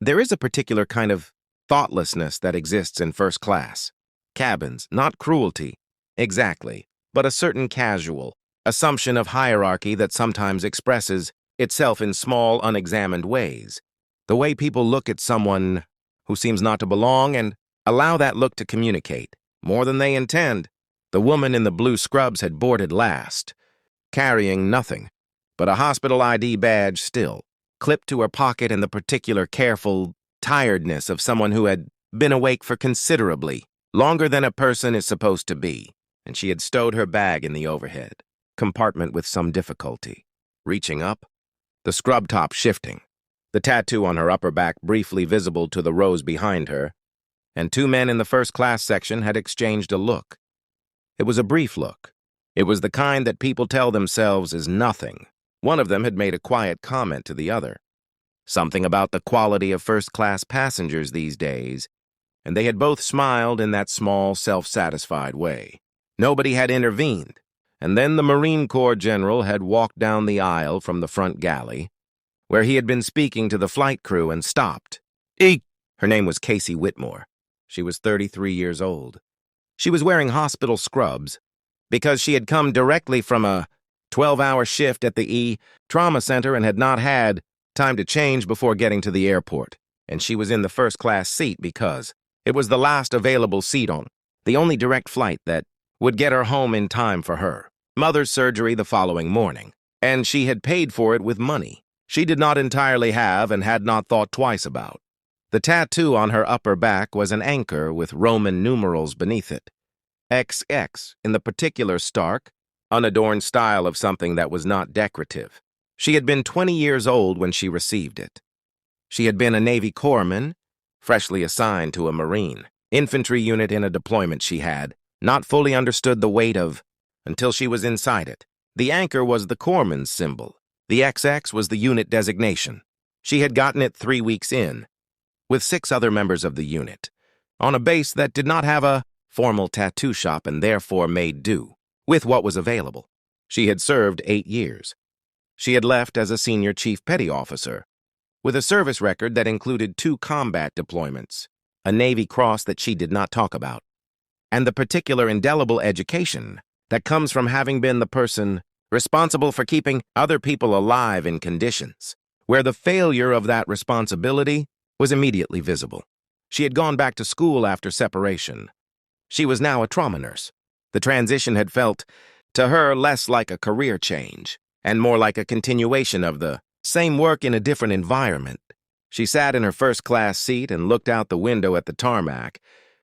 There is a particular kind of thoughtlessness that exists in first class. Cabins, not cruelty, exactly, but a certain casual assumption of hierarchy that sometimes expresses itself in small, unexamined ways. The way people look at someone who seems not to belong and allow that look to communicate, more than they intend. The woman in the blue scrubs had boarded last, carrying nothing but a hospital ID badge still, clipped to her pocket, and the particular careful tiredness of someone who had been awake for considerably longer than a person is supposed to be, and she had stowed her bag in the overhead compartment with some difficulty. Reaching up, the scrub top shifting, the tattoo on her upper back briefly visible to the rows behind her, and two men in the first-class section had exchanged a look. It was a brief look. It was the kind that people tell themselves is nothing. One of them had made a quiet comment to the other. Something about the quality of first-class passengers these days, and they had both smiled in that small, self-satisfied way. Nobody had intervened, and then the Marine Corps general had walked down the aisle from the front galley, where he had been speaking to the flight crew, and stopped. Eek! Her name was Casey Whitmore. She was 33 years old. She was wearing hospital scrubs because she had come directly from a 12-hour shift at the trauma center and had not had time to change before getting to the airport. And she was in the first-class seat because it was the last available seat on the only direct flight that would get her home in time for her mother's surgery the following morning. And she had paid for it with money she did not entirely have and had not thought twice about. The tattoo on her upper back was an anchor with Roman numerals beneath it. XX, in the particular stark, unadorned style of something that was not decorative. She had been 20 years old when she received it. She had been a Navy corpsman, freshly assigned to a Marine infantry unit in a deployment she had not fully understood the weight of until she was inside it. The anchor was the corpsman's symbol. The XX was the unit designation. She had gotten it 3 weeks in, with 6 other members of the unit, on a base that did not have a formal tattoo shop and therefore made do with what was available. She had served 8 years. She had left as a senior chief petty officer, with a service record that included 2 combat deployments, a Navy Cross that she did not talk about, and the particular indelible education that comes from having been the person responsible for keeping other people alive in conditions where the failure of that responsibility was immediately visible. She had gone back to school after separation. She was now a trauma nurse. The transition had felt, to her, less like a career change and more like a continuation of the same work in a different environment. She sat in her first-class seat and looked out the window at the tarmac,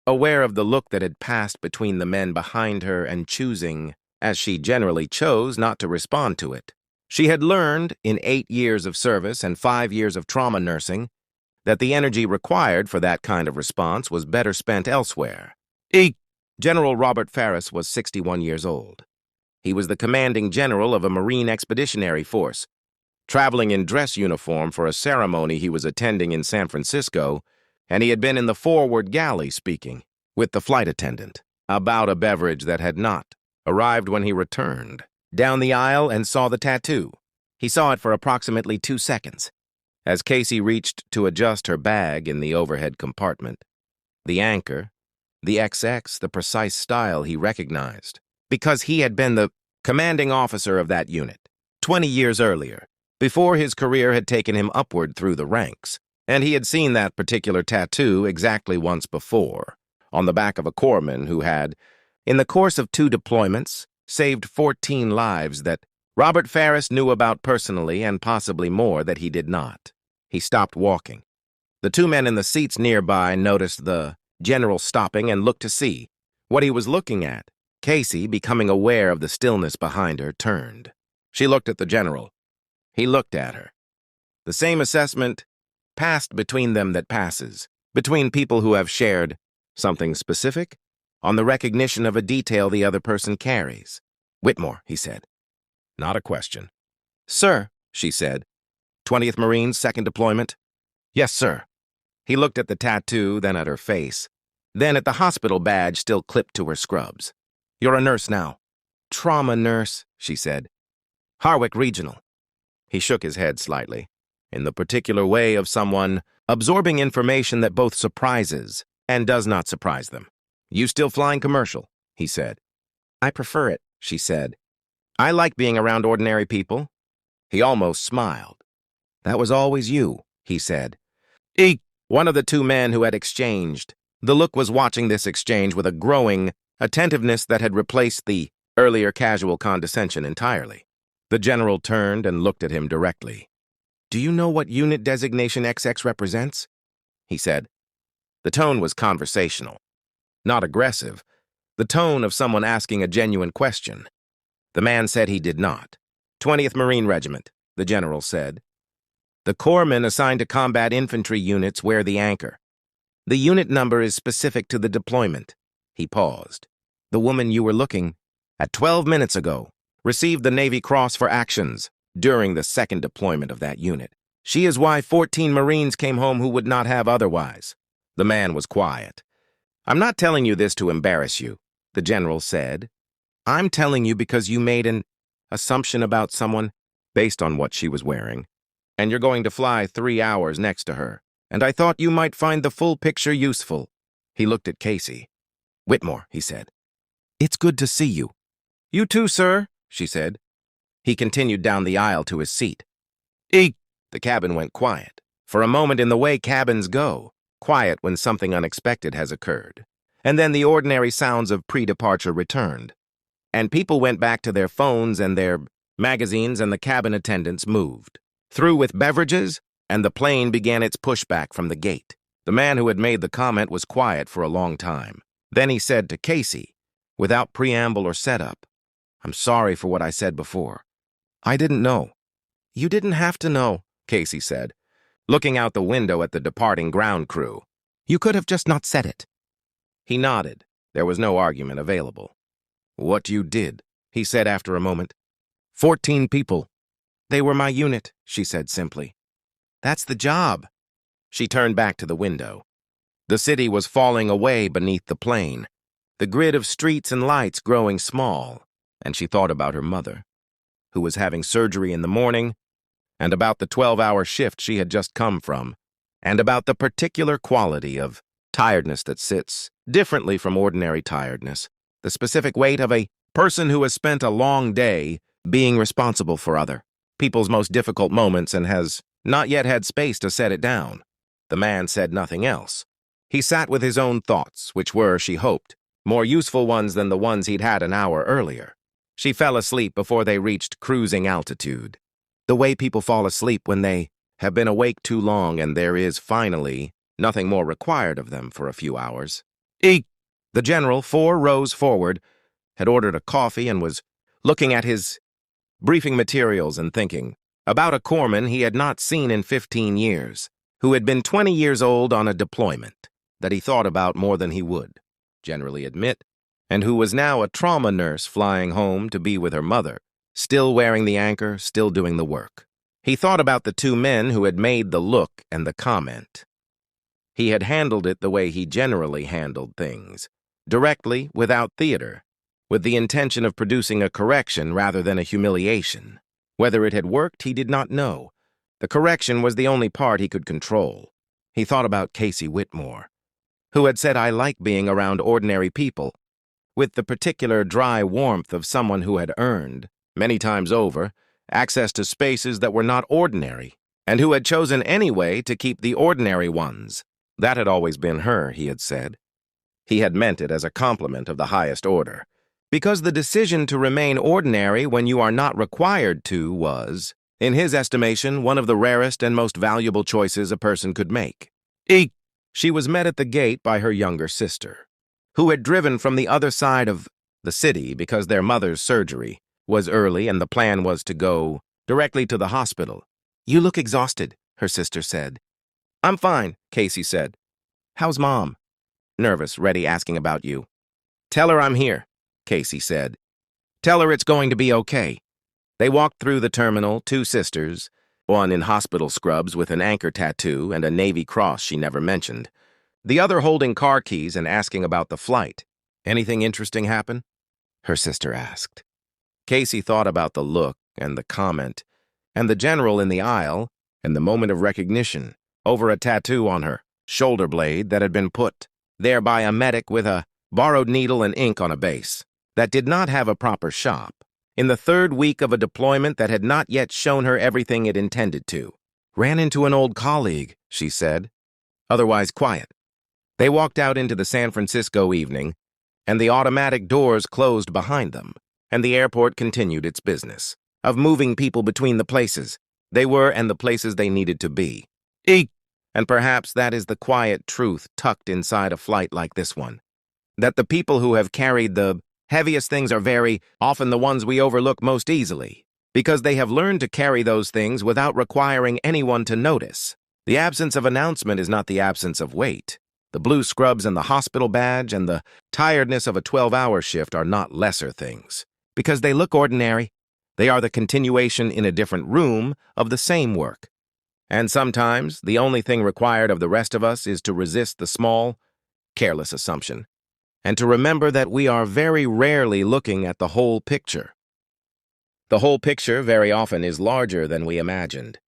aware of the look that had passed between the men behind her and choosing, as she generally chose, not to respond to it. She had learned, in 8 years of service and 5 years of trauma nursing, that the energy required for that kind of response was better spent elsewhere. General Robert Ferris was 61 years old. He was the commanding general of a Marine Expeditionary Force, traveling in dress uniform for a ceremony he was attending in San Francisco, and he had been in the forward galley speaking with the flight attendant about a beverage that had not arrived when he returned down the aisle and saw the tattoo. He saw it for approximately 2 seconds, as Casey reached to adjust her bag in the overhead compartment. The anchor, the XX, the precise style he recognized, because he had been the commanding officer of that unit 20 years earlier, before his career had taken him upward through the ranks, and he had seen that particular tattoo exactly once before, on the back of a corpsman who had, in the course of 2 deployments, saved 14 lives that Robert Ferris knew about personally and possibly more that he did not. He stopped walking. The 2 men in the seats nearby noticed the general stopping and looked to see what he was looking at. Casey, becoming aware of the stillness behind her, turned. She looked at the general. He looked at her. The same assessment passed between them that passes, between people who have shared something specific on the recognition of a detail the other person carries. "Whitmore," he said. Not a question. "Sir," she said. "20th Marines, 2nd deployment?" "Yes, sir." He looked at the tattoo, then at her face, then at the hospital badge still clipped to her scrubs. "You're a nurse now." "Trauma nurse," she said. "Harwick Regional." He shook his head slightly, in the particular way of someone absorbing information that both surprises and does not surprise them. "You still flying commercial?" he said. "I prefer it," she said. "I like being around ordinary people." He almost smiled. "That was always you," he said. Eek! One of the two men who had exchanged. The look was watching this exchange with a growing attentiveness that had replaced the earlier casual condescension entirely. The general turned and looked at him directly. "Do you know what unit designation XX represents?" he said. The tone was conversational, not aggressive, the tone of someone asking a genuine question. The man said he did not. 20th Marine Regiment, the general said. "The corpsmen assigned to combat infantry units wear the anchor. The unit number is specific to the deployment." He paused. "The woman you were looking at 12 minutes ago received the Navy Cross for actions during the second deployment of that unit. She is why 14 Marines came home who would not have otherwise." The man was quiet. "I'm not telling you this to embarrass you," the general said. "I'm telling you because you made an assumption about someone based on what she was wearing. And you're going to fly 3 hours next to her. And I thought you might find the full picture useful." He looked at Casey. "Whitmore," he said. "It's good to see you." "You too, sir," she said. He continued down the aisle to his seat. Eek! The cabin went quiet. For a moment in the way cabins go, quiet when something unexpected has occurred. And then the ordinary sounds of pre-departure returned. And people went back to their phones and their magazines, and the cabin attendants moved. Through with beverages, and the plane began its pushback from the gate. The man who had made the comment was quiet for a long time. Then he said to Casey, without preamble or setup, "I'm sorry for what I said before. I didn't know." "You didn't have to know," Casey said, looking out the window at the departing ground crew. "You could have just not said it." He nodded. There was no argument available. "What you did," he said after a moment. 14 people. "They were my unit," she said simply. "That's the job." She turned back to the window. The city was falling away beneath the plane, the grid of streets and lights growing small, and she thought about her mother, who was having surgery in the morning, and about the 12-hour shift she had just come from, and about the particular quality of tiredness that sits differently from ordinary tiredness, the specific weight of a person who has spent a long day being responsible for other people's most difficult moments and has not yet had space to set it down. The man said nothing else. He sat with his own thoughts, which were, she hoped, more useful ones than the ones he'd had an hour earlier. She fell asleep before they reached cruising altitude. The way people fall asleep when they have been awake too long and there is, finally, nothing more required of them for a few hours. Eek! The general, 4 rows forward, had ordered a coffee and was looking at his briefing materials and thinking about a corpsman he had not seen in 15 years, who had been 20 years old on a deployment that he thought about more than he would generally admit, and who was now a trauma nurse flying home to be with her mother, still wearing the anchor, still doing the work. He thought about the 2 men who had made the look and the comment. He had handled it the way he generally handled things, directly, without theater, with the intention of producing a correction rather than a humiliation. Whether it had worked, he did not know. The correction was the only part he could control. He thought about Casey Whitmore, who had said, "I like being around ordinary people," with the particular dry warmth of someone who had earned, many times over, access to spaces that were not ordinary, and who had chosen anyway to keep the ordinary ones. That had always been her, he had said. He had meant it as a compliment of the highest order, because the decision to remain ordinary when you are not required to was, in his estimation, one of the rarest and most valuable choices a person could make. Eek! She was met at the gate by her younger sister, who had driven from the other side of the city because their mother's surgery was early and the plan was to go directly to the hospital. "You look exhausted," her sister said. "I'm fine," Casey said. "How's Mom?" "Nervous, ready, asking about you." "Tell her I'm here," Casey said. "Tell her it's going to be okay." They walked through the terminal, 2 sisters, one in hospital scrubs with an anchor tattoo and a Navy cross she never mentioned, the other holding car keys and asking about the flight. "Anything interesting happen?" her sister asked. Casey thought about the look and the comment and the general in the aisle and the moment of recognition. over a tattoo on her shoulder blade that had been put there by a medic with a borrowed needle and ink on a base that did not have a proper shop, in the third week of a deployment that had not yet shown her everything it intended to. Ran into an old colleague, she said, otherwise quiet. They walked out into the San Francisco evening, and the automatic doors closed behind them, and the airport continued its business of moving people between the places they were and the places they needed to be. And perhaps that is the quiet truth tucked inside a flight like this one, that the people who have carried the heaviest things are very often the ones we overlook most easily, because they have learned to carry those things without requiring anyone to notice. The absence of announcement is not the absence of weight. The blue scrubs and the hospital badge and the tiredness of a 12-hour shift are not lesser things, because they look ordinary. They are the continuation in a different room of the same work. And sometimes the only thing required of the rest of us is to resist the small, careless assumption, and to remember that we are very rarely looking at the whole picture. The whole picture very often is larger than we imagined.